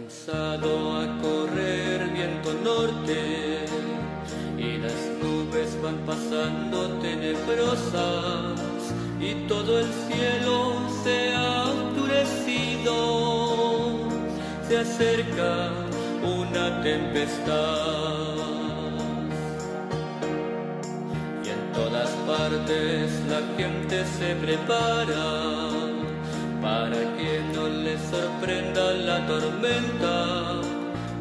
Comenzado a correr viento norte y las nubes van pasando tenebrosas y todo el cielo se ha oscurecido. Se acerca una tempestad y en todas partes la gente se prepara para que no le sorprenda la tormenta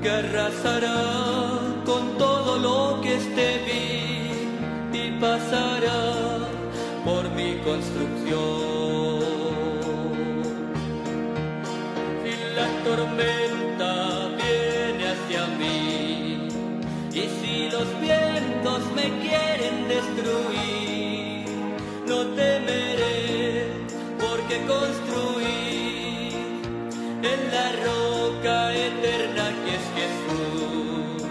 que arrasará con todo lo que esté bien y pasará por mi construcción. Si la tormenta viene hacia mí y si los vientos me quieren destruir, no temeré, porque construí en la roca eterna que es Jesús.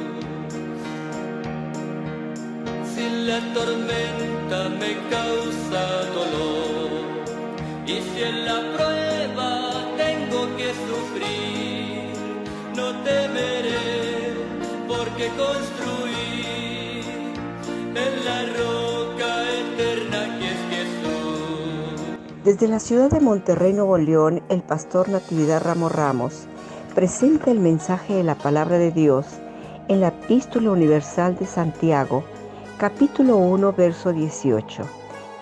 Si la tormenta me causa dolor y si en la prueba tengo que sufrir, no temeré, porque construí en la roca eterna que es Jesús. Desde la ciudad de Monterrey, Nuevo León, el pastor Natividad Ramos Ramos presenta el mensaje de la palabra de Dios en la Epístola Universal de Santiago, capítulo 1, verso 18.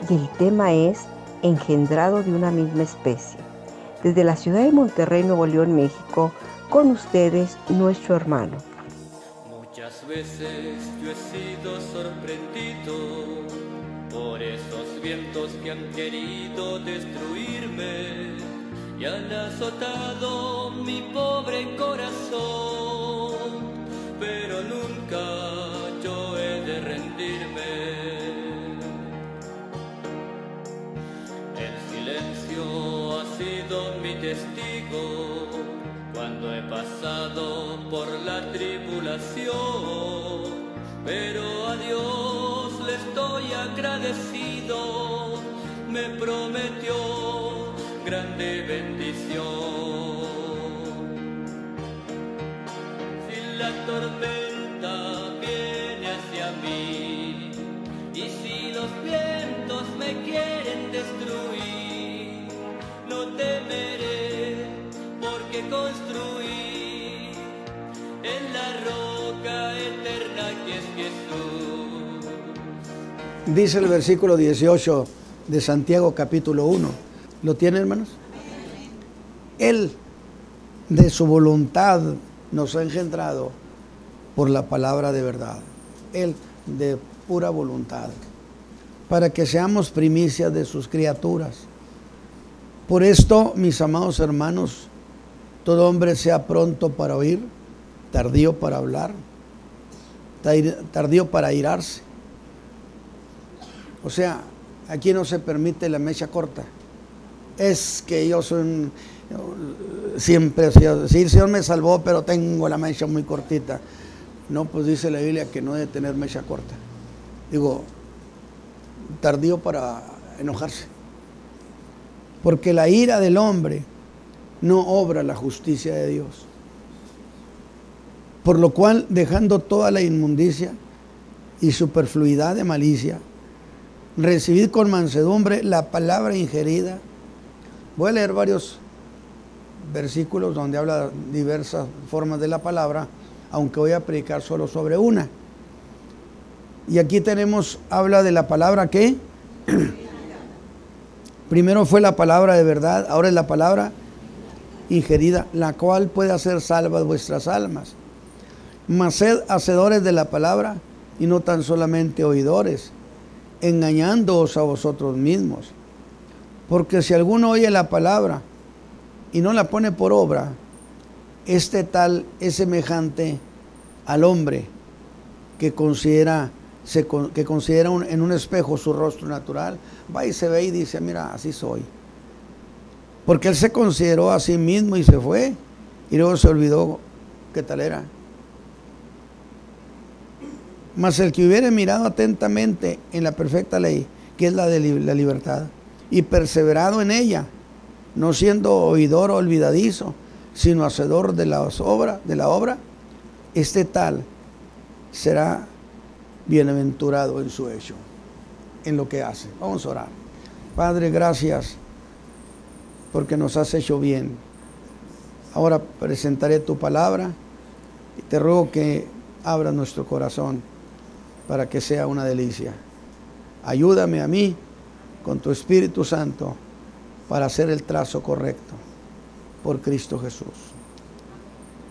Y el tema es engendrado de una misma especie. Desde la ciudad de Monterrey, Nuevo León, México, con ustedes, nuestro hermano. Muchas veces yo he sido sorprendido por esos vientos que han querido destruirme y han azotado mi pobre corazón, pero nunca yo he de rendirme. El silencio ha sido mi testigo cuando he pasado por la tribulación, pero a Dios le estoy agradecido, me prometió grande bendición. Si la tormenta viene hacia mí y si los vientos me quieren destruir, no temeré, porque construí en la roca eterna que es Jesús. Dice el versículo 18 de Santiago capítulo 1. ¿Lo tienen, hermanos? Él, de su voluntad, nos ha engendrado por la palabra de verdad. Él, de pura voluntad, para que seamos primicias de sus criaturas. Por esto, mis amados hermanos, todo hombre sea pronto para oír, tardío para hablar, tardío para airarse. O sea, aquí no se permite la mecha corta. Es que yo soy siempre, si el Señor me salvó, pero tengo la mecha muy cortita. No, pues dice la Biblia que no debe tener mecha corta. Digo, tardío para enojarse. Porque la ira del hombre no obra la justicia de Dios. Por lo cual, dejando toda la inmundicia y superfluidad de malicia, recibid con mansedumbre la palabra ingerida. Voy a leer varios versículos donde habla diversas formas de la palabra, aunque voy a predicar solo sobre una. Y aquí tenemos, habla de la palabra ¿qué? Primero fue la palabra de verdad, ahora es la palabra ingerida, la cual puede hacer salvas vuestras almas. Mas sed hacedores de la palabra y no tan solamente oidores, engañándoos a vosotros mismos. Porque si alguno oye la palabra y no la pone por obra, este tal es semejante al hombre que considera en un espejo su rostro natural, va y se ve y dice, mira, así soy. Porque él se consideró a sí mismo y se fue, y luego se olvidó qué tal era. Mas el que hubiere mirado atentamente en la perfecta ley, que es la de la libertad, y perseverado en ella, no siendo oidor olvidadizo, sino hacedor de la obra, este tal será bienaventurado en su hecho, en lo que hace. Vamos a orar. Padre, gracias porque nos has hecho bien. Ahora presentaré tu palabra y te ruego que abra nuestro corazón para que sea una delicia. Ayúdame a mí con tu Espíritu Santo para hacer el trazo correcto por Cristo Jesús.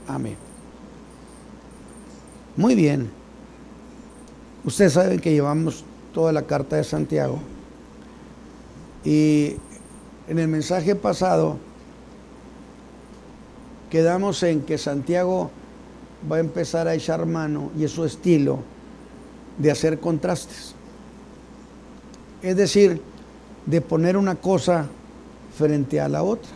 Amén. Muy bien. Ustedes saben que llevamos toda la carta de Santiago y en el mensaje pasado quedamos en que Santiago va a empezar a echar mano, y es su estilo, de hacer contrastes. Es decir, de poner una cosa frente a la otra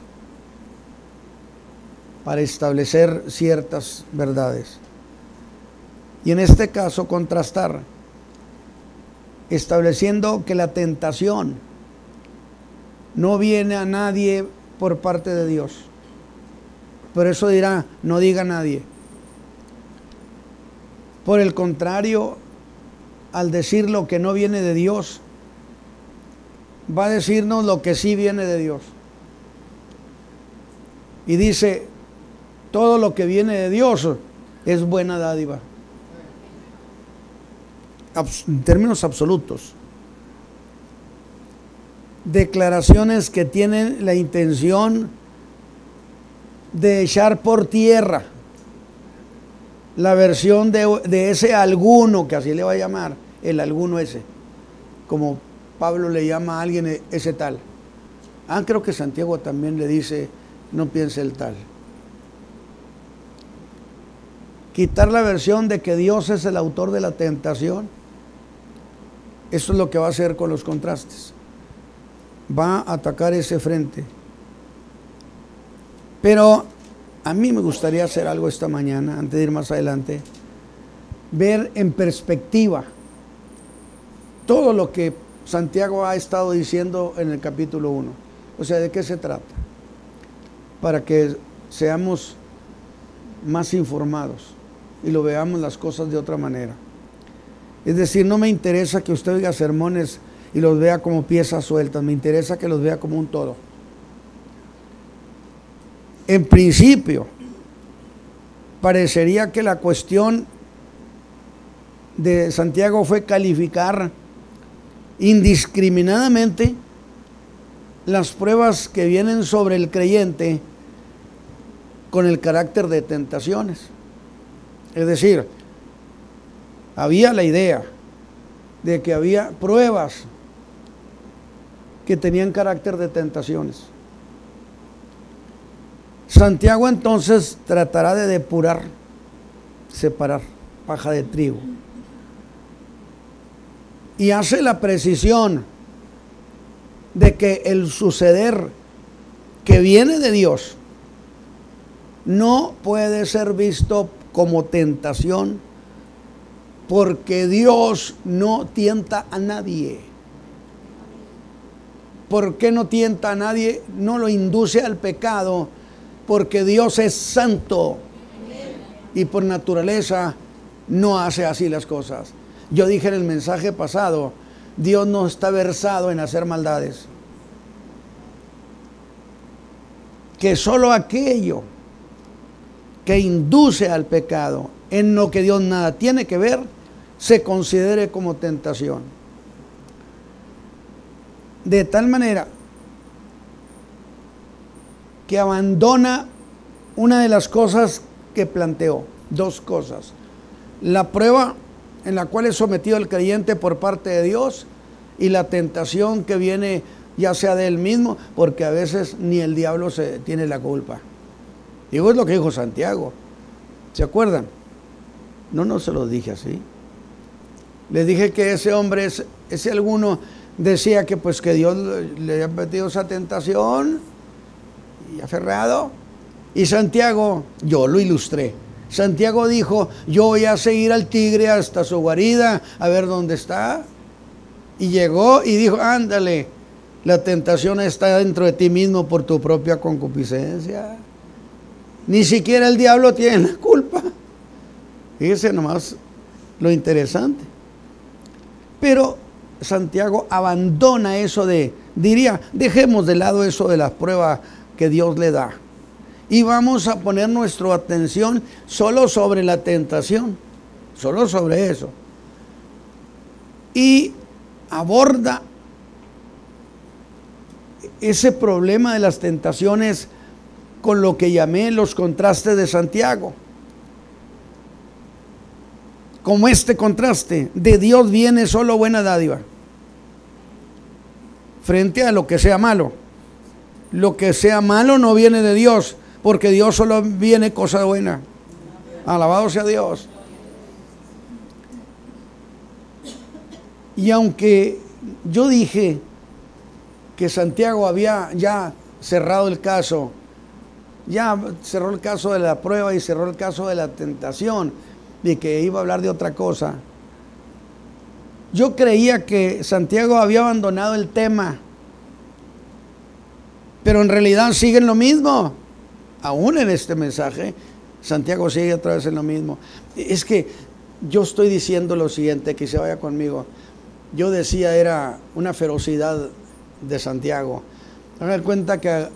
para establecer ciertas verdades. Y en este caso contrastar, estableciendo que la tentación no viene a nadie por parte de Dios. Por eso dirá, no diga nadie. Por el contrario, al decir lo que no viene de Dios, va a decirnos lo que sí viene de Dios. Y dice, todo lo que viene de Dios es buena dádiva. En términos absolutos. Declaraciones que tienen la intención de echar por tierra la versión de ese alguno, que así le va a llamar, el alguno ese, como Pablo le llama a alguien ese tal. Creo que Santiago también le dice, no piense el tal. Quitar la versión de que Dios es el autor de la tentación. Eso es lo que va a hacer con los contrastes. Va a atacar ese frente. Pero a mí me gustaría hacer algo esta mañana, antes de ir más adelante, ver en perspectiva todo lo que Santiago ha estado diciendo en el capítulo 1. O sea, ¿de qué se trata? Para que seamos más informados y lo veamos las cosas de otra manera. Es decir, no me interesa que usted oiga sermones y los vea como piezas sueltas, me interesa que los vea como un todo. En principio, parecería que la cuestión de Santiago fue calificar indiscriminadamente las pruebas que vienen sobre el creyente con el carácter de tentaciones. Es decir, había la idea de que había pruebas que tenían carácter de tentaciones. Santiago entonces tratará de depurar, separar paja de trigo. Y hace la precisión de que el suceder que viene de Dios no puede ser visto como tentación, porque Dios no tienta a nadie. ¿Por qué no tienta a nadie? No lo induce al pecado, porque Dios es santo y por naturaleza no hace así las cosas. Yo dije en el mensaje pasado, Dios no está versado en hacer maldades. Que solo aquello que induce al pecado, en lo que Dios nada tiene que ver, se considere como tentación. De tal manera que abandona una de las cosas que planteó, dos cosas. La prueba en la cual es sometido el creyente por parte de Dios y la tentación que viene ya sea de él mismo, porque a veces ni el diablo tiene la culpa. Digo, es lo que dijo Santiago. ¿Se acuerdan? No se lo dije así. Les dije que ese hombre, ese alguno decía que pues que Dios le había metido esa tentación y aferrado. Y Santiago, yo lo ilustré. Santiago dijo, yo voy a seguir al tigre hasta su guarida, a ver dónde está. Y llegó y dijo, ándale, la tentación está dentro de ti mismo por tu propia concupiscencia. Ni siquiera el diablo tiene la culpa. Fíjese nomás lo interesante. Pero Santiago abandona eso diría, dejemos de lado eso de las pruebas que Dios le da. Y vamos a poner nuestra atención solo sobre la tentación, solo sobre eso. Y aborda ese problema de las tentaciones con lo que llamé los contrastes de Santiago. Como este contraste, de Dios viene solo buena dádiva, frente a lo que sea malo. Lo que sea malo no viene de Dios, porque Dios solo viene cosa buena. Alabado sea Dios. Y aunque yo dije que Santiago había ya cerrado el caso, ya cerró el caso de la prueba y cerró el caso de la tentación, y que iba a hablar de otra cosa, yo creía que Santiago había abandonado el tema, pero en realidad sigue en lo mismo. Aún en este mensaje Santiago sigue otra vez en lo mismo. Es que yo estoy diciendo lo siguiente, que se vaya conmigo. Yo decía, era una ferocidad de Santiago. Hagan cuenta que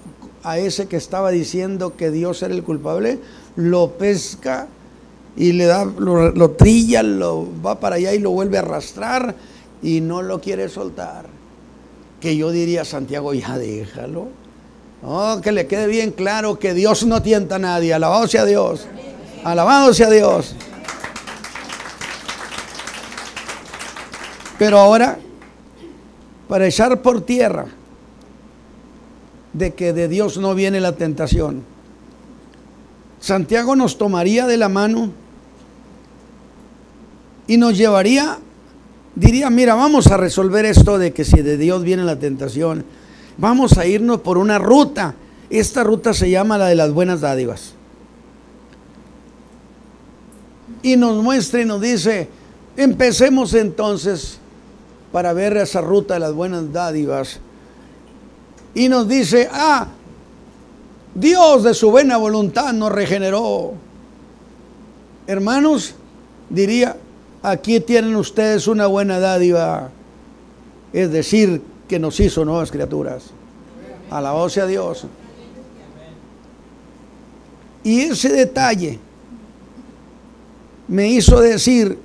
a ese que estaba diciendo que Dios era el culpable, lo pesca y le da, lo trilla, lo va para allá y lo vuelve a arrastrar y no lo quiere soltar. Que yo diría, Santiago, ya déjalo. No, que le quede bien claro que Dios no tienta a nadie. Alabado sea Dios. Alabado sea Dios. Pero ahora, para echar por tierra de que de Dios no viene la tentación, Santiago nos tomaría de la mano y nos llevaría, diría, mira, vamos a resolver esto de que si de Dios viene la tentación, vamos a irnos por una ruta. Esta ruta se llama la de las buenas dádivas. Y nos muestra y nos dice, empecemos entonces para ver esa ruta de las buenas dádivas. Y nos dice, Dios de su buena voluntad nos regeneró. Hermanos, diría, aquí tienen ustedes una buena dádiva, es decir, que nos hizo nuevas criaturas. Alabado sea Dios. Y ese detalle me hizo decir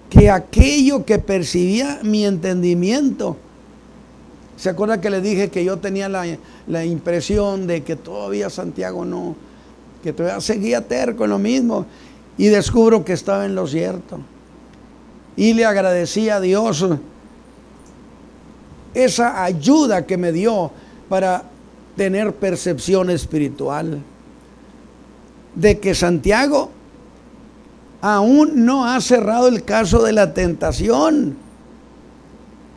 que aquello que percibía mi entendimiento, ¿se acuerda que le dije que yo tenía la impresión de que todavía Santiago no, que todavía seguía terco en lo mismo? Y descubro que estaba en lo cierto. Y le agradecí a Dios esa ayuda que me dio para tener percepción espiritual de que Santiago aún no ha cerrado el caso de la tentación,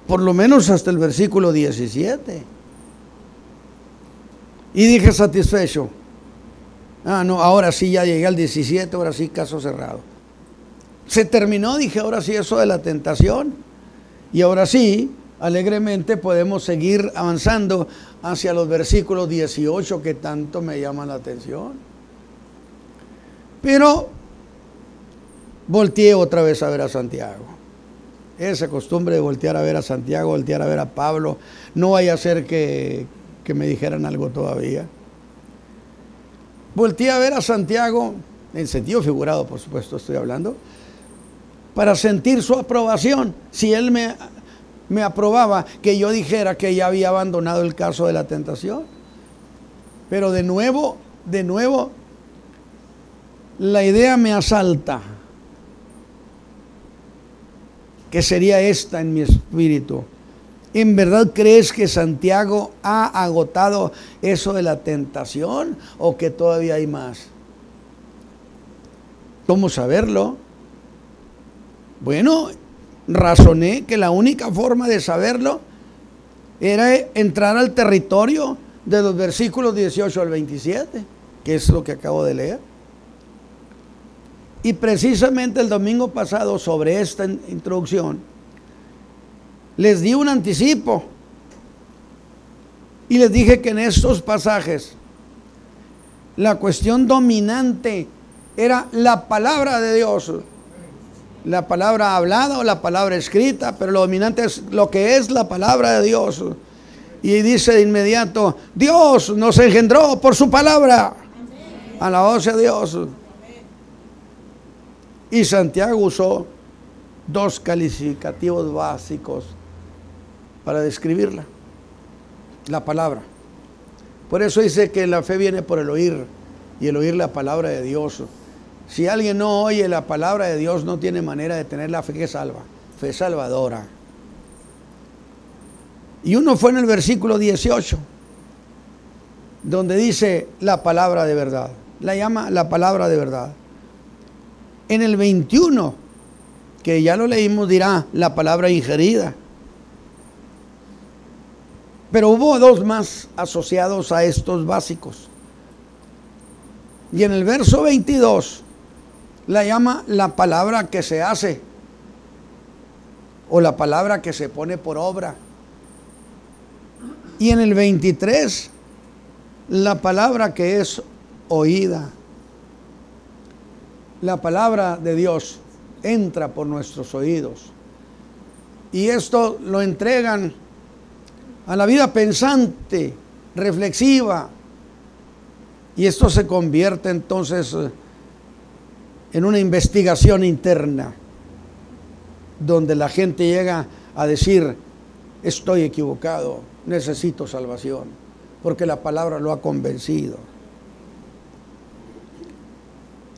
por lo menos hasta el versículo 17. Y dije satisfecho, no, ahora sí ya llegué al 17, ahora sí caso cerrado. Se terminó, dije, ahora sí eso de la tentación, y ahora sí alegremente podemos seguir avanzando hacia los versículos 18 que tanto me llaman la atención. Pero volteé otra vez a ver a Santiago. Esa costumbre de voltear a ver a Santiago, voltear a ver a Pablo, no vaya a ser que me dijeran algo todavía. Volteé a ver a Santiago, en sentido figurado por supuesto estoy hablando, para sentir su aprobación. Si él me aprobaba que yo dijera que ya había abandonado el caso de la tentación. Pero de nuevo, la idea me asalta, que sería esta en mi espíritu. ¿En verdad crees que Santiago ha agotado eso de la tentación o que todavía hay más? ¿Cómo saberlo? Bueno, razoné que la única forma de saberlo era entrar al territorio de los versículos 18 al 27, que es lo que acabo de leer. Y precisamente el domingo pasado, sobre esta introducción, les di un anticipo y les dije que en estos pasajes La cuestión dominante era la palabra de Dios. La palabra hablada o la palabra escrita, pero lo dominante es lo que es la palabra de Dios. Y dice de inmediato, Dios nos engendró por su palabra. Alabado sea Dios. Y Santiago usó dos calificativos básicos para describirla. La palabra. Por eso dice que la fe viene por el oír, y el oír la palabra de Dios. Si alguien no oye la palabra de Dios, no tiene manera de tener la fe que salva, fe salvadora. Y uno fue en el versículo 18, donde dice la palabra de verdad. La llama la palabra de verdad. En el 21, que ya lo leímos, dirá la palabra ingerida. Pero hubo dos más asociados a estos básicos. Y en el verso 22 la llama la palabra que se hace, o la palabra que se pone por obra. Y en el 23 la palabra que es oída. La palabra de Dios entra por nuestros oídos. Y esto lo entregan a la vida pensante, reflexiva. Y esto se convierte entonces en una investigación interna, donde la gente llega a decir, estoy equivocado, necesito salvación, porque la palabra lo ha convencido.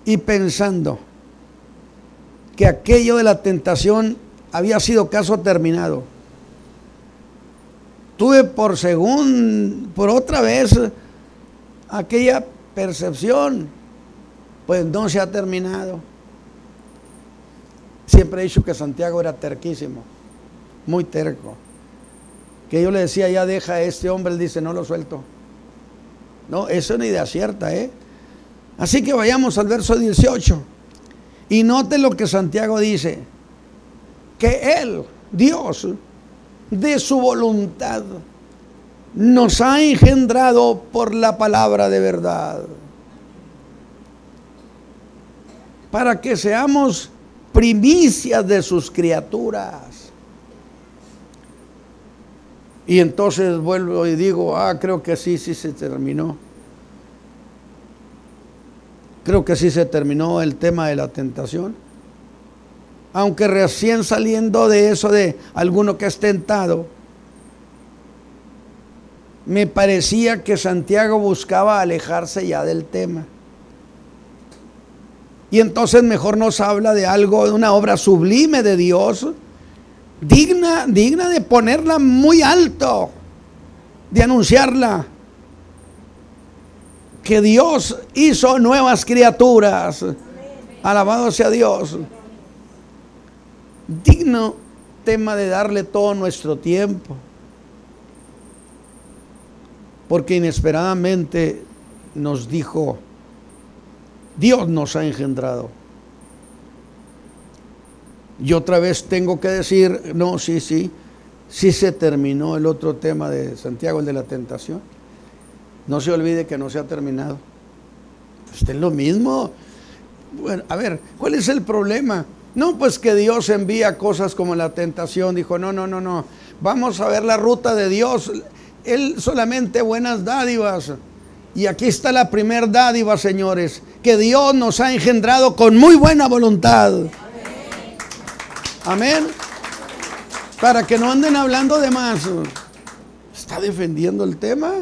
Y pensando que aquello de la tentación había sido caso terminado, tuve por otra vez aquella percepción, pues no se ha terminado. Siempre he dicho que Santiago era terquísimo, muy terco, que yo le decía, ya deja a este hombre, él dice, no lo suelto. No, eso es una idea cierta, Así que vayamos al verso 18 y note lo que Santiago dice, que Él, Dios, de su voluntad, nos ha engendrado por la palabra de verdad, para que seamos primicias de sus criaturas. Y entonces vuelvo y digo, creo que sí se terminó. Creo que sí se terminó el tema de la tentación. Aunque recién saliendo de eso de alguno que es tentado, me parecía que Santiago buscaba alejarse ya del tema. Y entonces mejor nos habla de algo, de una obra sublime de Dios, digna de ponerla muy alto, de anunciarla. Que Dios hizo nuevas criaturas. Alabado sea Dios. Digno tema de darle todo nuestro tiempo. Porque inesperadamente nos dijo, Dios nos ha engendrado. Y otra vez tengo que decir, no, sí se terminó el otro tema de Santiago, el de la tentación. No se olvide que no se ha terminado. Es lo mismo. Bueno, a ver, ¿cuál es el problema? No, pues que Dios envía cosas como la tentación. Dijo, no. Vamos a ver la ruta de Dios. Él solamente buenas dádivas. Y aquí está la primer dádiva, señores, que Dios nos ha engendrado con muy buena voluntad. Amén. Para que no anden hablando de más. ¿Está defendiendo el tema?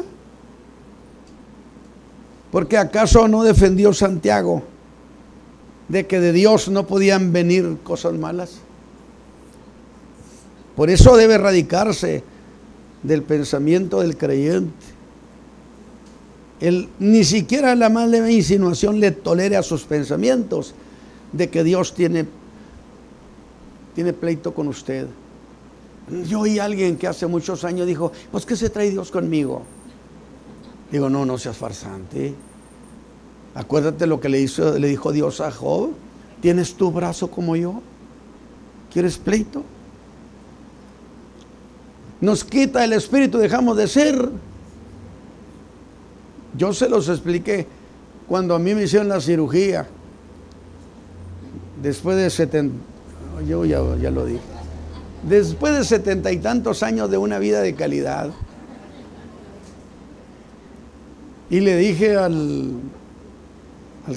Porque ¿acaso no defendió Santiago de que de Dios no podían venir cosas malas? Por eso debe erradicarse del pensamiento del creyente. Él ni siquiera la más leve insinuación le tolere a sus pensamientos de que Dios tiene pleito con usted. Yo oí a alguien que hace muchos años dijo, pues ¿qué se trae Dios conmigo? Digo, no seas farsante. Acuérdate lo que le dijo Dios a Job. ¿Tienes tu brazo como yo? ¿Quieres pleito? Nos quita el espíritu, dejamos de ser. Yo se los expliqué cuando a mí me hicieron la cirugía, después de 70, yo ya lo dije, después de 70 y tantos años de una vida de calidad, y le dije al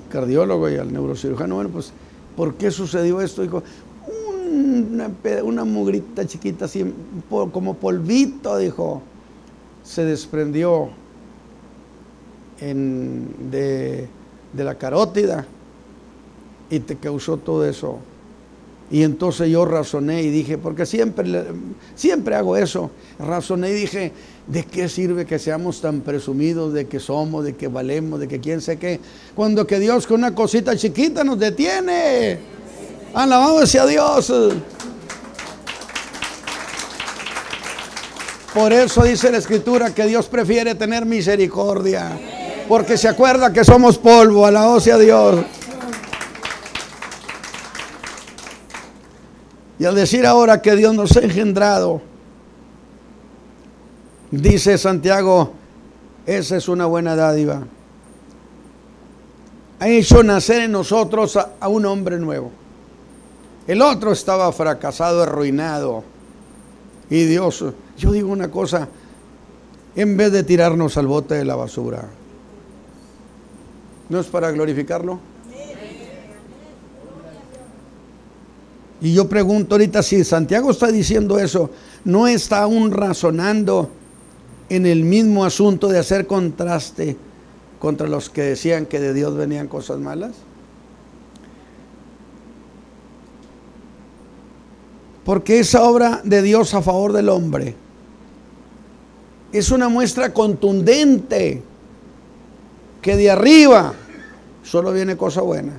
cardiólogo y al neurocirujano, bueno, pues, ¿por qué sucedió esto? Dijo, una mugrita chiquita, así, como polvito, dijo, se desprendió de la carótida y te causó todo eso. Y entonces yo razoné y dije, porque siempre hago eso, razoné y dije, ¿de qué sirve que seamos tan presumidos de que somos, de que valemos, de que quién sé qué, cuando que Dios con una cosita chiquita nos detiene? Alabado sea Dios. Por eso dice la Escritura que Dios prefiere tener misericordia, porque se acuerda que somos polvo. Alabado sea Dios. Y al decir ahora que Dios nos ha engendrado, dice Santiago, esa es una buena dádiva. Ha hecho nacer en nosotros a un hombre nuevo. El otro estaba fracasado, arruinado. Y Dios, yo digo una cosa, en vez de tirarnos al bote de la basura, ¿no es para glorificarlo? Y yo pregunto ahorita, si Santiago está diciendo eso, ¿no está aún razonando en el mismo asunto de hacer contraste contra los que decían que de Dios venían cosas malas? Porque esa obra de Dios a favor del hombre es una muestra contundente que de arriba solo viene cosa buena.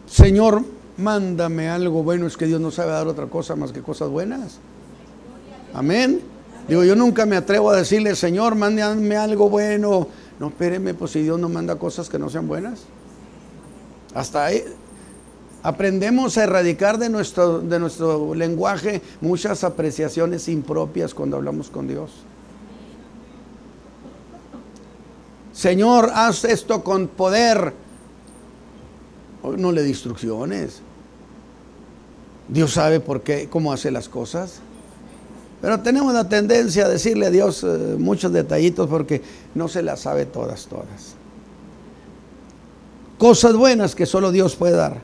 Señor, mándame algo bueno. Es que Dios no sabe dar otra cosa más que cosas buenas. Amén. Digo, yo nunca me atrevo a decirle, Señor, mándame algo bueno. No, espéreme, pues si Dios no manda cosas que no sean buenas. Hasta ahí aprendemos a erradicar de nuestro lenguaje muchas apreciaciones impropias cuando hablamos con Dios. Señor, haz esto con poder. No le dé instrucciones. Dios sabe por qué, cómo hace las cosas. Pero tenemos la tendencia a decirle a Dios muchos detallitos porque no se las sabe todas. Cosas buenas que solo Dios puede dar.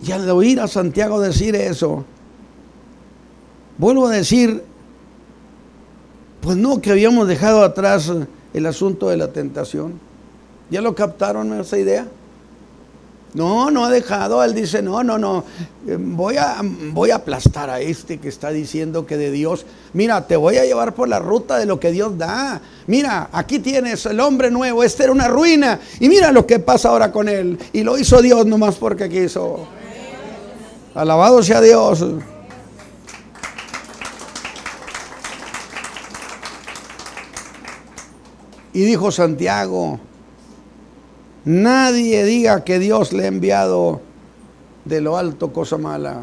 Y al oír a Santiago decir eso, vuelvo a decir, pues no, que habíamos dejado atrás el asunto de la tentación. ¿Ya lo captaron esa idea? No ha dejado. Él dice, no, voy a aplastar a este que está diciendo que de Dios, mira, te voy a llevar por la ruta de lo que Dios da. Mira, aquí tienes el hombre nuevo, este era una ruina, y mira lo que pasa ahora con él, y lo hizo Dios nomás porque quiso. Alabado sea Dios. Y dijo Santiago, nadie diga que Dios le ha enviado de lo alto cosa mala.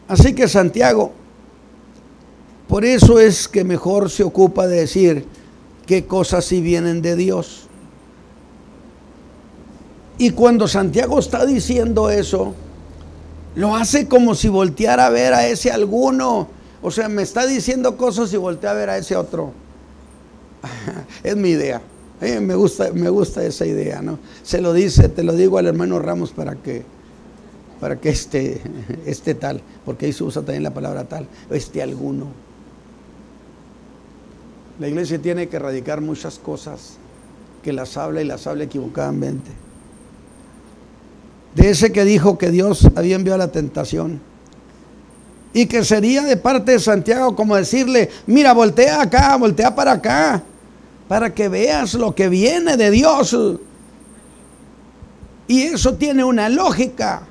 Así que Santiago, por eso es que mejor se ocupa de decir qué cosas sí vienen de Dios. Y cuando Santiago está diciendo eso, lo hace como si volteara a ver a ese alguno. O sea, me está diciendo cosas y voltea a ver a ese otro. Es mi idea. Me gusta esa idea, ¿no? Te lo digo al hermano Ramos para que esté tal, porque ahí se usa también la palabra tal, alguno. La iglesia tiene que erradicar muchas cosas que las habla equivocadamente. De ese que dijo que Dios había enviado la tentación y que sería de parte de Santiago como decirle, mira, voltea acá, voltea para acá, para que veas lo que viene de Dios. Y eso tiene una lógica.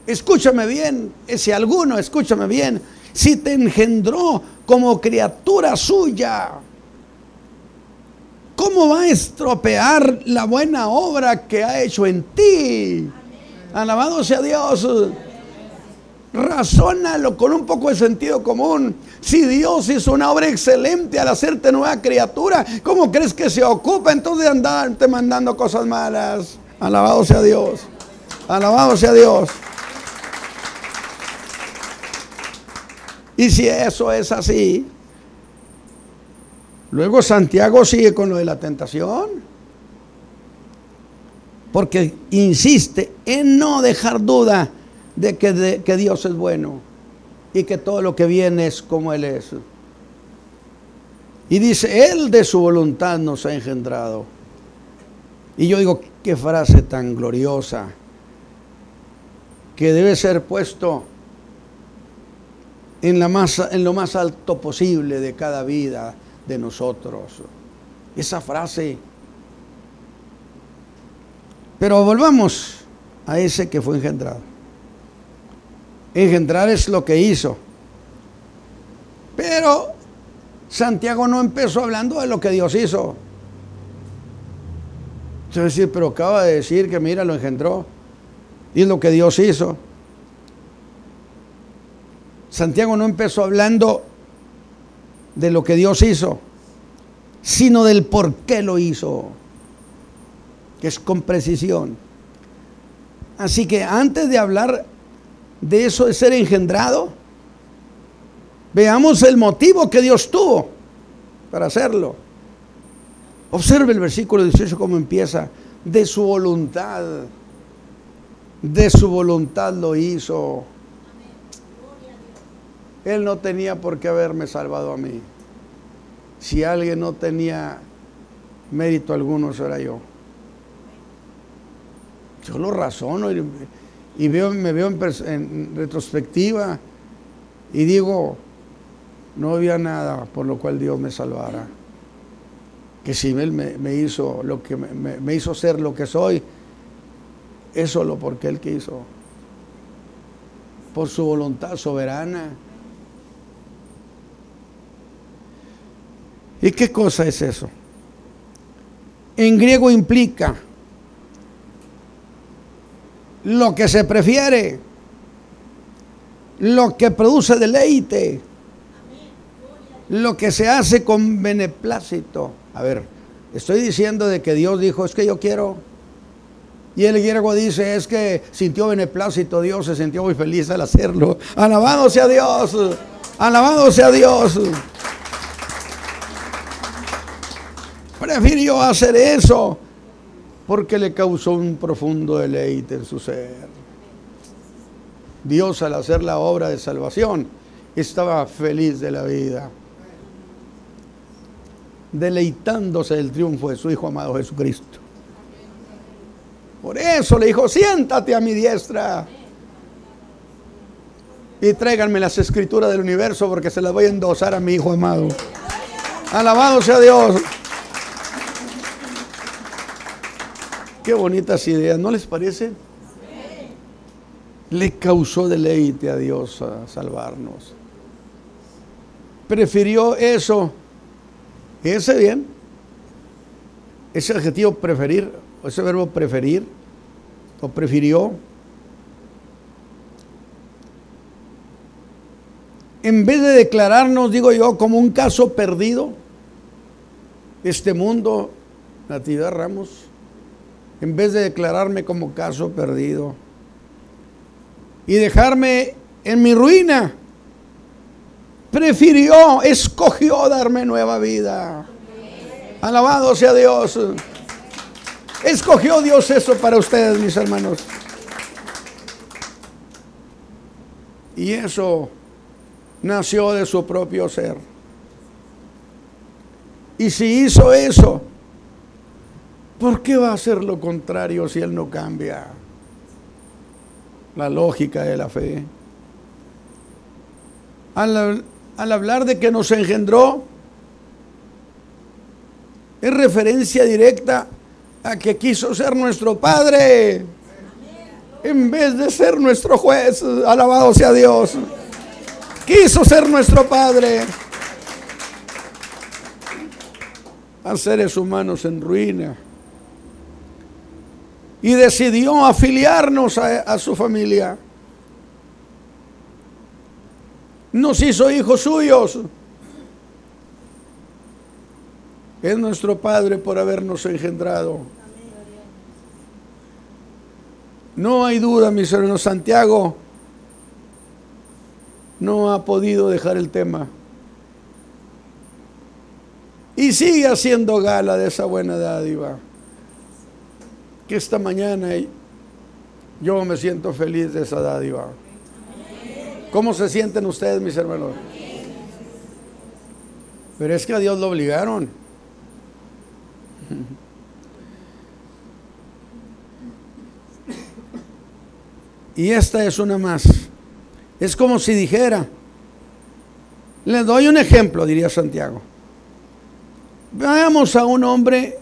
Escúchame bien, ese alguno, escúchame bien, si te engendró como criatura suya, ¿cómo va a estropear la buena obra que ha hecho en ti? Alabado sea Dios. razónalo con un poco de sentido común. Si Dios hizo una obra excelente al hacerte nueva criatura, ¿cómo crees que se ocupa entonces de andarte mandando cosas malas? Alabado sea Dios. Alabado sea Dios. Y si eso es así, luego Santiago sigue con lo de la tentación, porque insiste en no dejar duda de que Dios es bueno y que todo lo que viene es como Él es. Y dice, Él de su voluntad nos ha engendrado. Y yo digo, qué frase tan gloriosa, que debe ser puesto en lo más alto posible de cada vida de nosotros. Esa frase. Pero volvamos a ese que fue engendrado. Engendrar es lo que hizo. Pero Santiago no empezó hablando de lo que Dios hizo. Es decir, pero acaba de decir que mira, lo engendró. Y es lo que Dios hizo. Santiago no empezó hablando de lo que Dios hizo, sino del por qué lo hizo, que es con precisión. Así que antes de hablar de eso de ser engendrado, veamos el motivo que Dios tuvo para hacerlo. Observe el versículo 18 cómo empieza. De su voluntad lo hizo. Él no tenía por qué haberme salvado a mí. Si alguien no tenía mérito alguno, eso era yo. Yo lo razono y me veo en retrospectiva y digo, no había nada por lo cual Dios me salvara. Que si Él me hizo lo que me hizo ser lo que soy, es solo porque Él quiso. Por su voluntad soberana. ¿Y qué cosa es eso? En griego implica lo que se prefiere, lo que produce deleite, lo que se hace con beneplácito. A ver, estoy diciendo de que Dios dijo, es que yo quiero. Y el griego dice, es que sintió beneplácito Dios, se sintió muy feliz al hacerlo. Alabado sea Dios, alabado sea Dios. Prefirió hacer eso porque le causó un profundo deleite en su ser. Dios, al hacer la obra de salvación, estaba feliz de la vida, deleitándose del triunfo de su Hijo amado Jesucristo. Por eso le dijo, siéntate a mi diestra y tráiganme las escrituras del universo porque se las voy a endosar a mi Hijo amado. Alabado sea Dios. Qué bonitas ideas, ¿no les parece? Le causó deleite a Dios a salvarnos. Prefirió eso. Fíjense bien. Ese adjetivo preferir, ese verbo preferir, o prefirió. En vez de declararnos, digo yo, como un caso perdido, este mundo, Natividad Ramos, en vez de declararme como caso perdido y dejarme en mi ruina, escogió darme nueva vida. Alabado sea Dios. Escogió Dios eso para ustedes, mis hermanos. Y eso nació de su propio ser. Y si hizo eso, ¿por qué va a hacer lo contrario si Él no cambia? La lógica de la fe. Al hablar de que nos engendró, es referencia directa a que quiso ser nuestro Padre en vez de ser nuestro juez. Alabado sea Dios. Quiso ser nuestro Padre a seres humanos en ruina y decidió afiliarnos a su familia. nos hizo hijos suyos. Es nuestro Padre por habernos engendrado. No hay duda, mis hermanos, Santiago no ha podido dejar el tema. Y sigue haciendo gala de esa buena dádiva. Que esta mañana yo me siento feliz de esa dádiva. ¿Cómo se sienten ustedes, mis hermanos? Pero es que a Dios lo obligaron. Y esta es una más. Es como si dijera, les doy un ejemplo, diría Santiago. Veamos a un hombre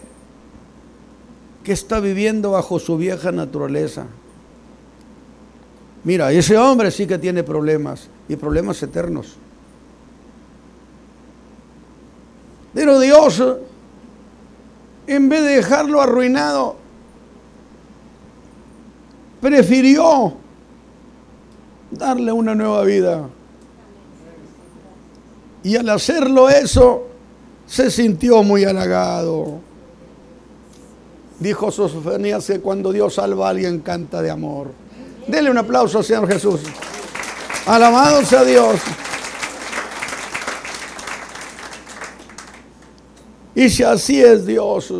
que está viviendo bajo su vieja naturaleza. Mira, ese hombre sí que tiene problemas, y problemas eternos. Pero Dios, en vez de dejarlo arruinado, prefirió darle una nueva vida. Y al hacerlo eso, se sintió muy halagado. Dijo Sofonías que cuando Dios salva a alguien canta de amor. Dele un aplauso al Señor Jesús. Alabado sea Dios. Y si así es Dios,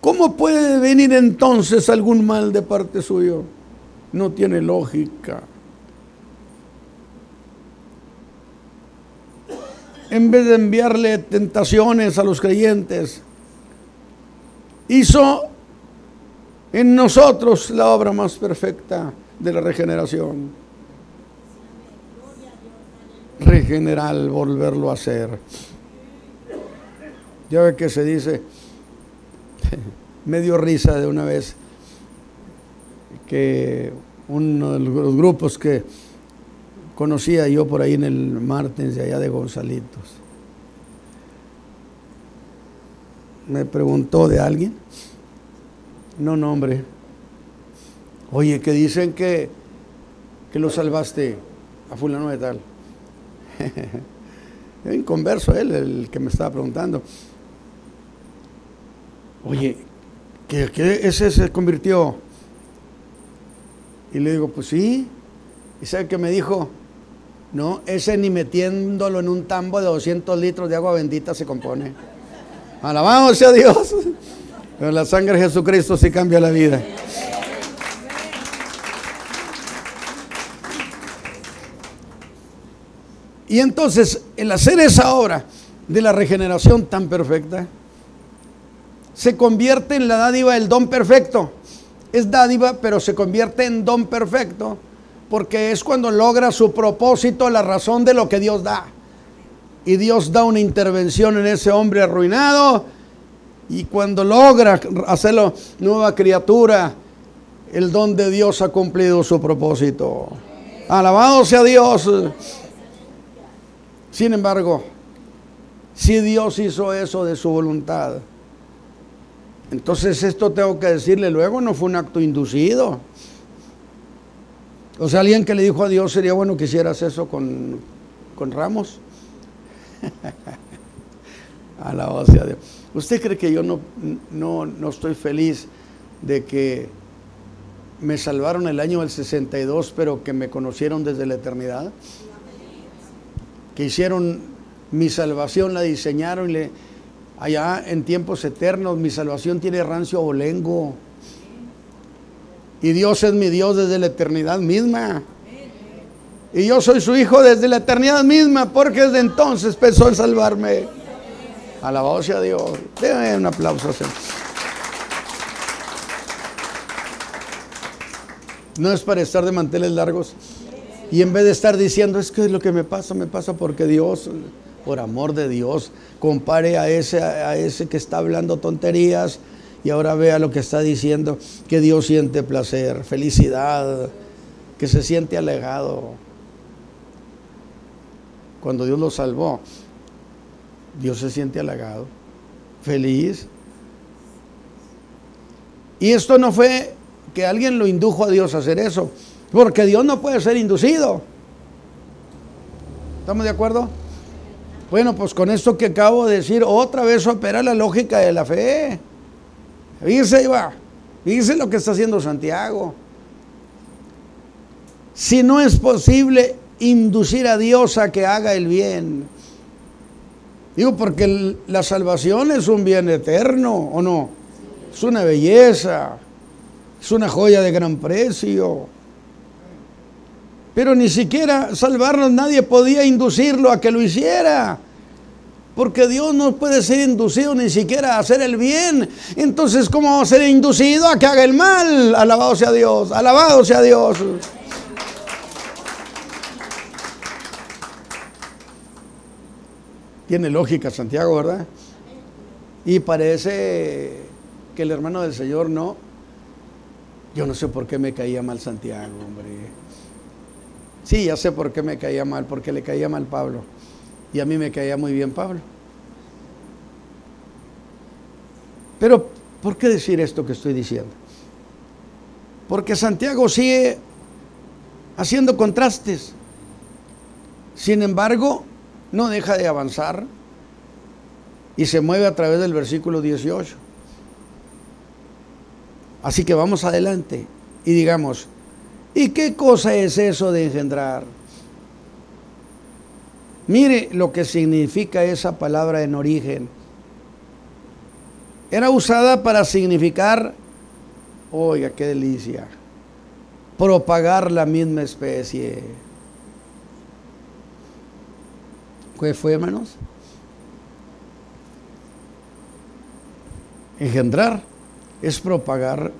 ¿cómo puede venir entonces algún mal de parte suyo? No tiene lógica. En vez de enviarle tentaciones a los creyentes, hizo en nosotros la obra más perfecta de la regeneración. Regenerar, volverlo a hacer. Ya ve que se dice, me dio risa de una vez, que uno de los grupos que conocía yo por ahí en el Martins de allá de Gonzalitos, me preguntó de alguien, no, hombre, oye, que dicen que lo salvaste a fulano de tal. Inconverso él, el que me estaba preguntando. Oye, ¿que ese se convirtió? Y le digo, pues sí. ¿Y sabe qué me dijo? No, ese ni metiéndolo en un tambo de 200 litros de agua bendita se compone. Alabado sea Dios. Pero la sangre de Jesucristo sí cambia la vida. Y entonces, el hacer esa obra de la regeneración tan perfecta, se convierte en la dádiva del don perfecto. Es dádiva, pero se convierte en don perfecto, porque es cuando logra su propósito, la razón de lo que Dios da. Y Dios da una intervención en ese hombre arruinado, y cuando logra hacerlo nueva criatura, el don de Dios ha cumplido su propósito. Alabado sea Dios. Sin embargo, si Dios hizo eso de su voluntad, entonces esto tengo que decirle luego, no fue un acto inducido. O sea, alguien que le dijo a Dios, sería bueno que hicieras eso con Ramos. Alabado sea Dios. ¿Usted cree que yo no estoy feliz de que me salvaron el año del 62, pero que me conocieron desde la eternidad? Que hicieron mi salvación, la diseñaron y allá en tiempos eternos, mi salvación tiene rancio abolengo. Y Dios es mi Dios desde la eternidad misma. Y yo soy su hijo desde la eternidad misma, porque desde entonces pensó en salvarme. Alabado sea Dios. Denme un aplauso. No es para estar de manteles largos. Y en vez de estar diciendo, es que es lo que me pasa porque Dios, por amor de Dios, compare a ese que está hablando tonterías y ahora vea lo que está diciendo, que Dios siente placer, felicidad, que se siente halagado. Cuando Dios lo salvó, Dios se siente halagado, feliz. Y esto no fue que alguien lo indujo a Dios a hacer eso, porque Dios no puede ser inducido. ¿Estamos de acuerdo? Bueno, pues con esto que acabo de decir, otra vez opera la lógica de la fe. Fíjese, ahí va. Fíjese lo que está haciendo Santiago. Si no es posible inducir a Dios a que haga el bien. Digo, porque la salvación es un bien eterno, ¿o no? Es una belleza, es una joya de gran precio. Pero ni siquiera salvarnos nadie podía inducirlo a que lo hiciera. Porque Dios no puede ser inducido ni siquiera a hacer el bien. Entonces, ¿cómo va a ser inducido a que haga el mal? Alabado sea Dios, alabado sea Dios. Tiene lógica Santiago, ¿verdad? Y parece que el hermano del Señor no. Yo no sé por qué me caía mal Santiago, hombre. Sí, ya sé por qué me caía mal, porque le caía mal Pablo. Y a mí me caía muy bien Pablo. Pero, ¿por qué decir esto que estoy diciendo? Porque Santiago sigue haciendo contrastes. Sin embargo, no deja de avanzar y se mueve a través del versículo 18. Así que vamos adelante y digamos, ¿y qué cosa es eso de engendrar? Mire lo que significa esa palabra en origen. Era usada para significar, oiga, qué delicia, propagar la misma especie. ¿Qué fue, hermanos? Engendrar es propagar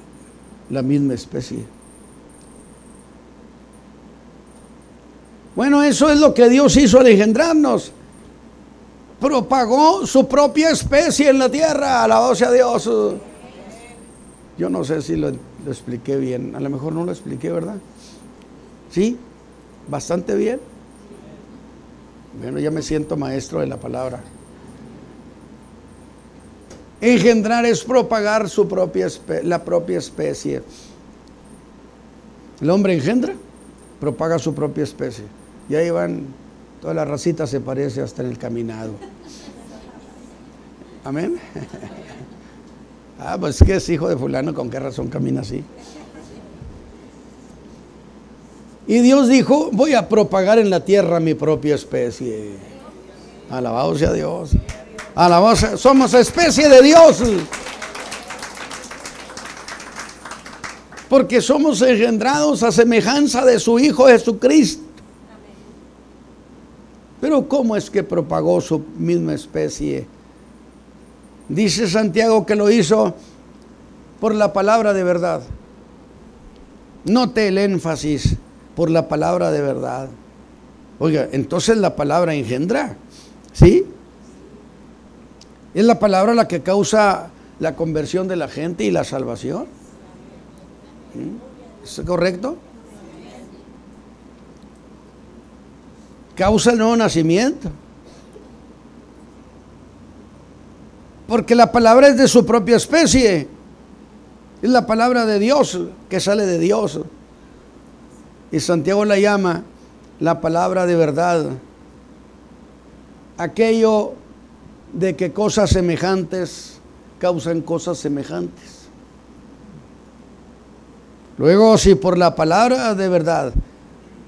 la misma especie. Bueno, eso es lo que Dios hizo al engendrarnos. Propagó su propia especie en la tierra. Alabado sea Dios. Yo no sé si lo expliqué bien. A lo mejor no lo expliqué, ¿verdad? ¿Sí? ¿Bastante bien? Bueno, ya me siento maestro de la palabra. Engendrar es propagar la propia especie. El hombre engendra, propaga su propia especie. Y ahí van, toda la racita se parece hasta en el caminado. Amén. Ah, pues que es hijo de fulano, ¿con qué razón camina así? Y Dios dijo, voy a propagar en la tierra mi propia especie. Alabado sea Dios. Alabado sea, somos especie de Dios. Porque somos engendrados a semejanza de su Hijo Jesucristo. Pero ¿cómo es que propagó su misma especie? Dice Santiago que lo hizo por la palabra de verdad. Note el énfasis, por la palabra de verdad. Oiga, entonces la palabra engendra, ¿sí? Es la palabra la que causa la conversión de la gente y la salvación. ¿Es correcto? Causa el nuevo nacimiento. Porque la palabra es de su propia especie. Es la palabra de Dios, que sale de Dios. Y Santiago la llama la palabra de verdad. Aquello de que cosas semejantes causan cosas semejantes. Luego, si por la palabra de verdad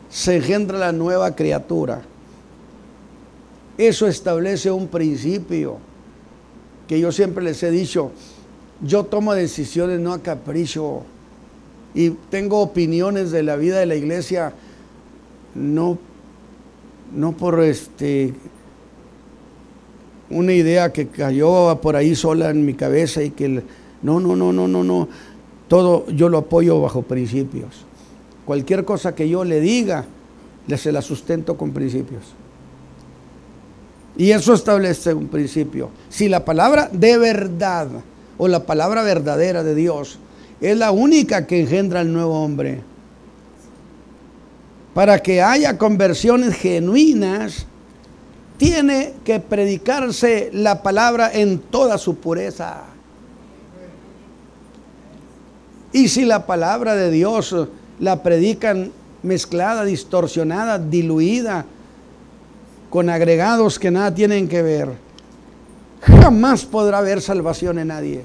se engendra la nueva criatura, eso establece un principio que yo siempre les he dicho. Yo tomo decisiones no a capricho y tengo opiniones de la vida de la iglesia no por una idea que cayó por ahí sola en mi cabeza y que no, todo yo lo apoyo bajo principios. Cualquier cosa que yo le diga, se la sustento con principios. Y eso establece un principio. Si la palabra de verdad o la palabra verdadera de Dios es la única que engendra el nuevo hombre, para que haya conversiones genuinas, tiene que predicarse la palabra en toda su pureza. Y si la palabra de Dios la predican mezclada, distorsionada, diluida, con agregados que nada tienen que ver, jamás podrá haber salvación en nadie.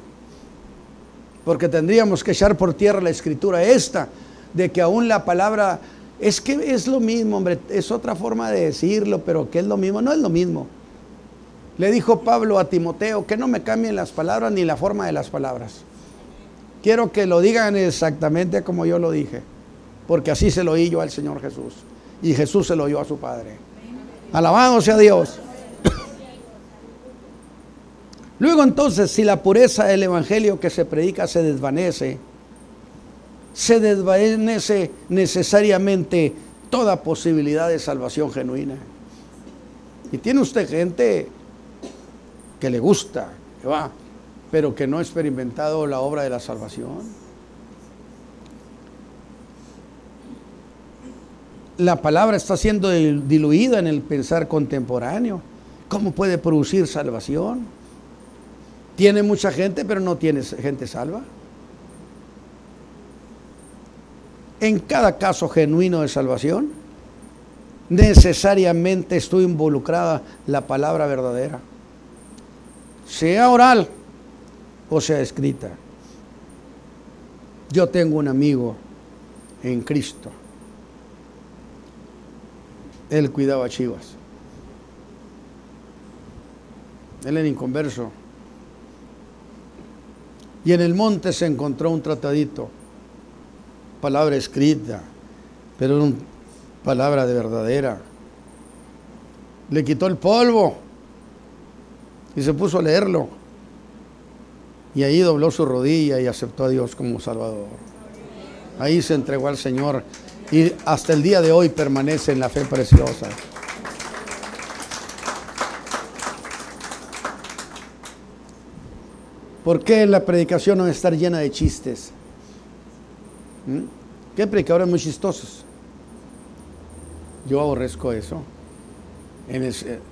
Porque tendríamos que echar por tierra la escritura esta, de que aún la palabra, es que es lo mismo, hombre, es otra forma de decirlo, pero que es lo mismo, no es lo mismo. Le dijo Pablo a Timoteo que no me cambien las palabras ni la forma de las palabras. Quiero que lo digan exactamente como yo lo dije, porque así se lo oí yo al Señor Jesús, y Jesús se lo oyó a su Padre. Alabado sea Dios. Luego entonces, si la pureza del evangelio que se predica se desvanece necesariamente toda posibilidad de salvación genuina. Y tiene usted gente que le gusta, que va, pero que no ha experimentado la obra de la salvación. La palabra está siendo diluida en el pensar contemporáneo. ¿Cómo puede producir salvación? Tiene mucha gente, pero no tiene gente salva. En cada caso genuino de salvación, necesariamente estoy involucrada la palabra verdadera, sea oral o sea escrita. Yo tengo un amigo en Cristo. Él cuidaba chivas. Él era inconverso. Y en el monte se encontró un tratadito, palabra escrita, pero era una palabra de verdadera. Le quitó el polvo y se puso a leerlo. Y ahí dobló su rodilla y aceptó a Dios como Salvador. Ahí se entregó al Señor y hasta el día de hoy permanece en la fe preciosa. ¿Por qué la predicación no debe estar llena de chistes? ¿Qué predicadores muy chistosos? Yo aborrezco eso.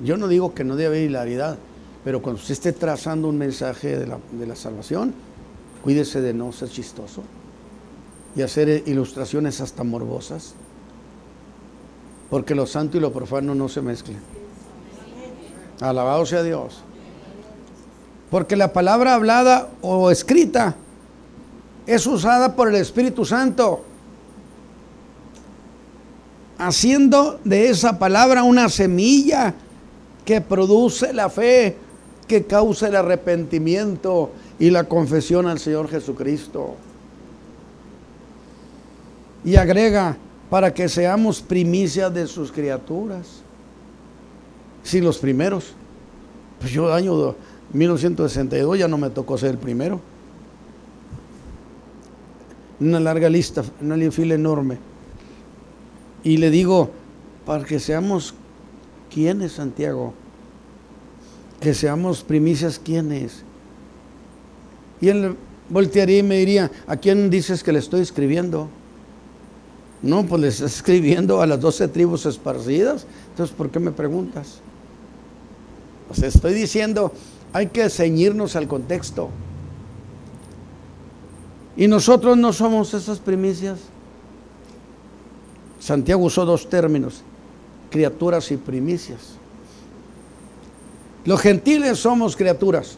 Yo no digo que no debe haber hilaridad, pero cuando usted esté trazando un mensaje de la salvación, cuídese de no ser chistoso y hacer ilustraciones hasta morbosas, porque lo santo y lo profano no se mezclan. Alabado sea Dios. Porque la palabra hablada o escrita es usada por el Espíritu Santo, haciendo de esa palabra una semilla que produce la fe, que causa el arrepentimiento y la confesión al Señor Jesucristo. Y agrega, para que seamos primicias de sus criaturas. Si los primeros, pues yo año 1962 ya no me tocó ser el primero. Una larga lista, una fila enorme. Y le digo, para que seamos, ¿quiénes, Santiago? Que seamos primicias, ¿quiénes? Y él voltearía y me diría, ¿a quién dices que le estoy escribiendo? No, pues le estás escribiendo a las 12 tribus esparcidas. Entonces, ¿por qué me preguntas? O sea, estoy diciendo, hay que ceñirnos al contexto. Y nosotros no somos esas primicias. Santiago usó dos términos, criaturas y primicias. Los gentiles somos criaturas,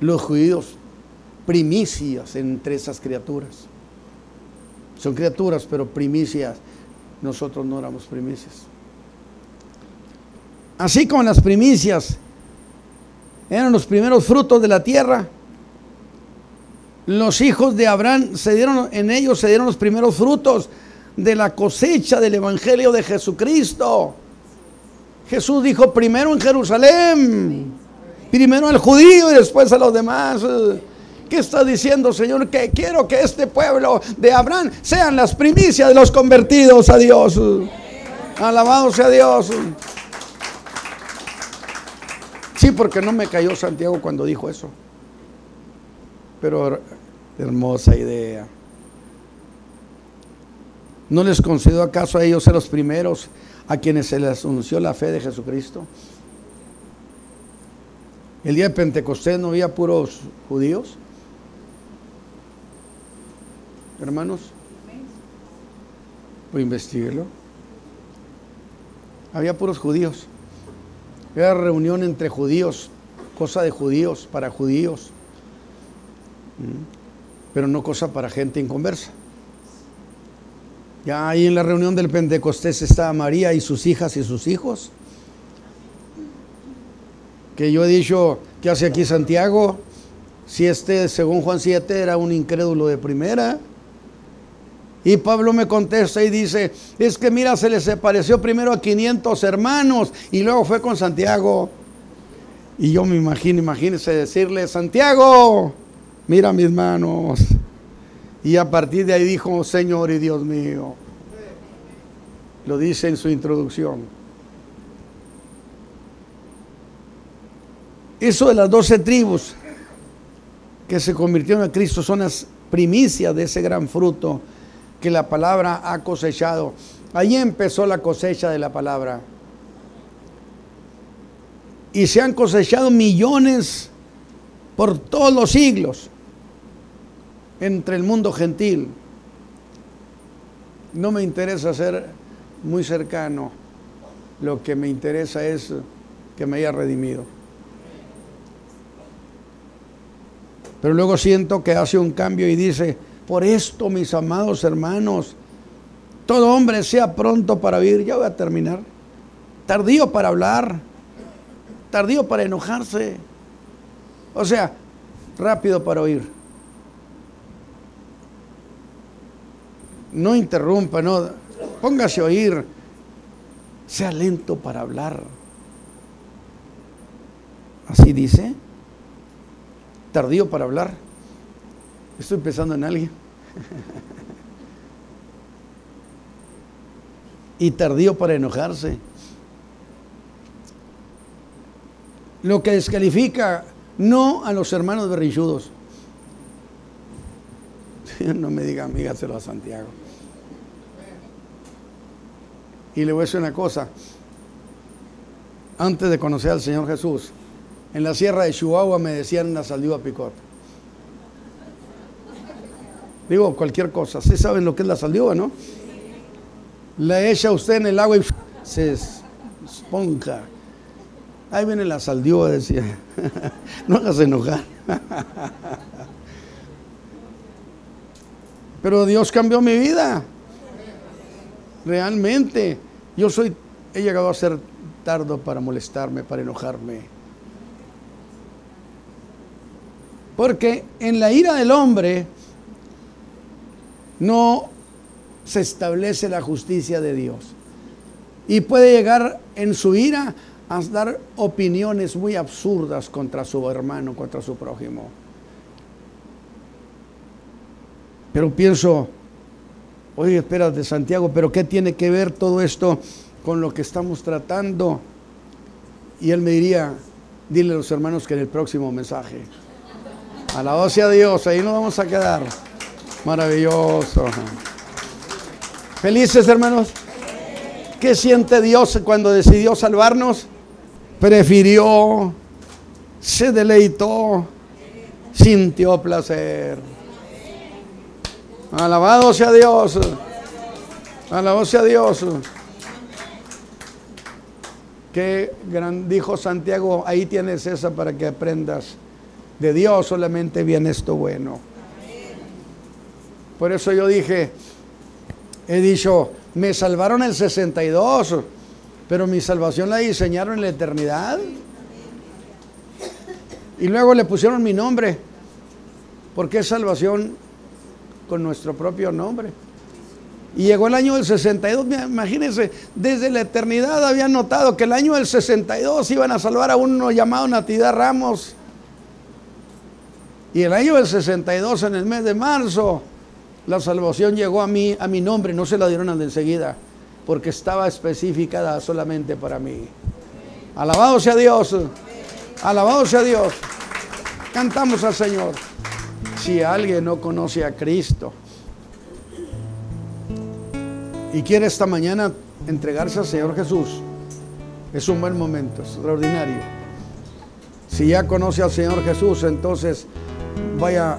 los judíos primicias entre esas criaturas. Son criaturas, pero primicias. Nosotros no éramos primicias. Así como las primicias eran los primeros frutos de la tierra, los hijos de Abraham en ellos se dieron los primeros frutos de la cosecha del evangelio de Jesucristo. Jesús dijo, primero en Jerusalén, primero al judío y después a los demás. ¿Qué está diciendo, Señor? Que quiero que este pueblo de Abraham sean las primicias de los convertidos a Dios. Alabado sea Dios. Sí, porque no me cayó Santiago cuando dijo eso. Pero hermosa idea. ¿No les concedió acaso a ellos ser los primeros a quienes se les anunció la fe de Jesucristo? El día de Pentecostés no había puros judíos, hermanos. Pues investíguelo. Había puros judíos. Era reunión entre judíos, cosa de judíos, para judíos. Pero no cosa para gente inconversa. Ya ahí en la reunión del Pentecostés estaba María y sus hijas y sus hijos. Que yo he dicho, ¿qué hace aquí Santiago? Si según Juan 7, era un incrédulo de primera. Y Pablo me contesta y dice, es que mira, se les apareció primero a 500 hermanos y luego fue con Santiago. Y yo me imagínese decirle, Santiago, mira mis manos. Y a partir de ahí dijo, Señor y Dios mío. Lo dice en su introducción. Eso de las 12 tribus que se convirtieron a Cristo son las primicias de ese gran fruto que la palabra ha cosechado. Ahí empezó la cosecha de la palabra. Y se han cosechado millones por todos los siglos entre el mundo gentil. No me interesa ser muy cercano. Lo que me interesa es que me haya redimido. Pero luego siento que hace un cambio y dice, por esto, mis amados hermanos, todo hombre sea pronto para oír. Ya voy a terminar. Tardío para hablar, tardío para enojarse. O sea, rápido para oír. No interrumpa, no. Póngase a oír. Sea lento para hablar. Así dice. Tardío para hablar. Estoy pensando en alguien. Y tardío para enojarse. Lo que descalifica no a los hermanos berrinchudos. No me diga, dígaselo a Santiago. Y le voy a decir una cosa. Antes de conocer al Señor Jesús, en la sierra de Chihuahua me decían la saliva picot. Digo, cualquier cosa. ¿Sí saben lo que es la saliva, no? La echa usted en el agua y se esponja. Ahí viene la saliva, decía. No hagas enojar. Pero Dios cambió mi vida. Realmente. He llegado a ser tardo para molestarme, para enojarme. Porque en la ira del hombre no se establece la justicia de Dios. Y puede llegar en su ira a dar opiniones muy absurdas contra su hermano, contra su prójimo. Pero pienso, oye, espérate, Santiago, pero ¿qué tiene que ver todo esto con lo que estamos tratando? Y él me diría, dile a los hermanos que en el próximo mensaje. Alabado sea Dios, ahí nos vamos a quedar. Maravilloso. ¿Felices, hermanos? ¿Qué siente Dios cuando decidió salvarnos? Prefirió, se deleitó, sintió placer. Alabado sea Dios. Alabado sea Dios. Qué gran, dijo Santiago, ahí tienes esa para que aprendas. De Dios solamente viene esto bueno. Por eso yo dije, he dicho, me salvaron en el 62, pero mi salvación la diseñaron en la eternidad. Y luego le pusieron mi nombre, porque es salvación con nuestro propio nombre. Y llegó el año del 62, imagínense, desde la eternidad habían notado que el año del 62 iban a salvar a uno llamado Natividad Ramos. Y el año del 62, en el mes de marzo, la salvación llegó a mí, a mi nombre, no se la dieron al de enseguida, porque estaba especificada solamente para mí. Alabado sea Dios, alabado sea Dios. Cantamos al Señor. Si alguien no conoce a Cristo y quiere esta mañana entregarse al Señor Jesús, es un buen momento, extraordinario. Si ya conoce al Señor Jesús, entonces vaya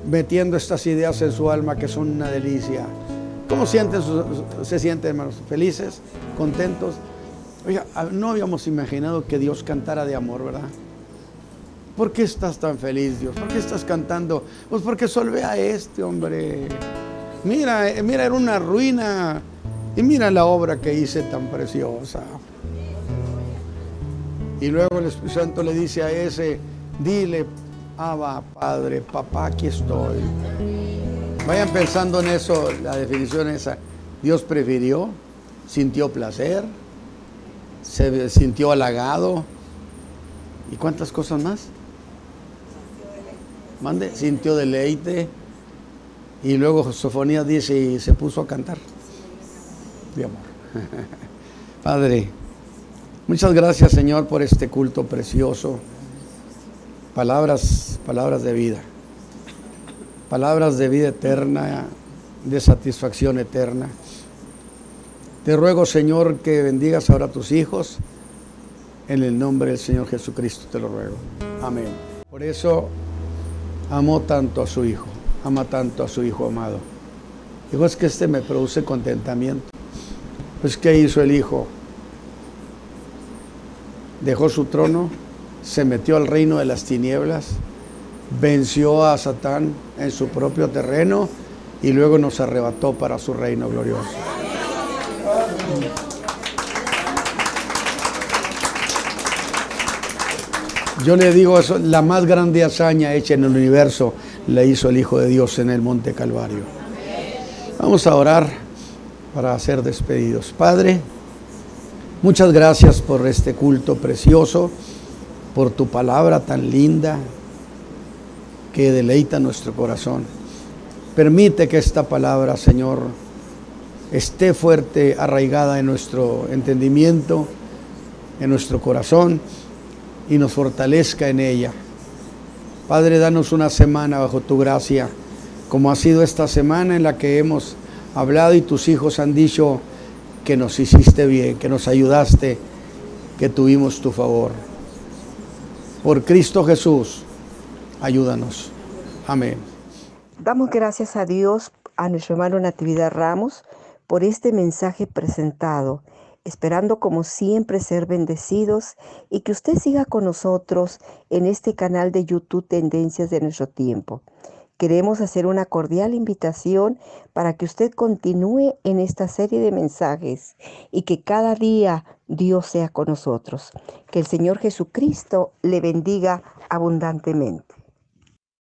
metiendo estas ideas en su alma que son una delicia. ¿Cómo se sienten, hermanos? ¿Felices? ¿Contentos? Oiga, no habíamos imaginado que Dios cantara de amor, ¿verdad? ¿Por qué estás tan feliz, Dios? ¿Por qué estás cantando? Pues porque solo ve a este hombre. Mira, era una ruina. Y mira la obra que hice tan preciosa. Y luego el Espíritu Santo le dice a ese, dile, Abba, Padre, papá, aquí estoy. Vayan pensando en eso, la definición esa. Dios prefirió, sintió placer, se sintió halagado. ¿Y cuántas cosas más? Mande, sintió deleite. Y luego Sofonías dice, y se puso a cantar de amor. Padre, muchas gracias, Señor, por este culto precioso. Palabras de vida. Palabras de vida eterna, de satisfacción eterna. Te ruego, Señor, que bendigas ahora a tus hijos. En el nombre del Señor Jesucristo te lo ruego. Amén. Por eso amó tanto a su Hijo. Ama tanto a su Hijo amado. Dijo, es que este me produce contentamiento. Pues, ¿qué hizo el Hijo? Dejó su trono, se metió al reino de las tinieblas, venció a Satán en su propio terreno y luego nos arrebató para su reino glorioso. Yo le digo eso, la más grande hazaña hecha en el universo la hizo el Hijo de Dios en el Monte Calvario. Vamos a orar para ser despedidos. Padre, muchas gracias por este culto precioso, por tu palabra tan linda que deleita nuestro corazón. Permite que esta palabra, Señor, esté fuerte, arraigada en nuestro entendimiento, en nuestro corazón, y nos fortalezca en ella. Padre, danos una semana bajo tu gracia, como ha sido esta semana en la que hemos hablado y tus hijos han dicho que nos hiciste bien, que nos ayudaste, que tuvimos tu favor. Por Cristo Jesús, ayúdanos. Amén. Damos gracias a Dios, a nuestro hermano Natividad Ramos, por este mensaje presentado, esperando como siempre ser bendecidos y que usted siga con nosotros en este canal de YouTube Tendencias de Nuestro Tiempo. Queremos hacer una cordial invitación para que usted continúe en esta serie de mensajes y que cada día Dios sea con nosotros. Que el Señor Jesucristo le bendiga abundantemente.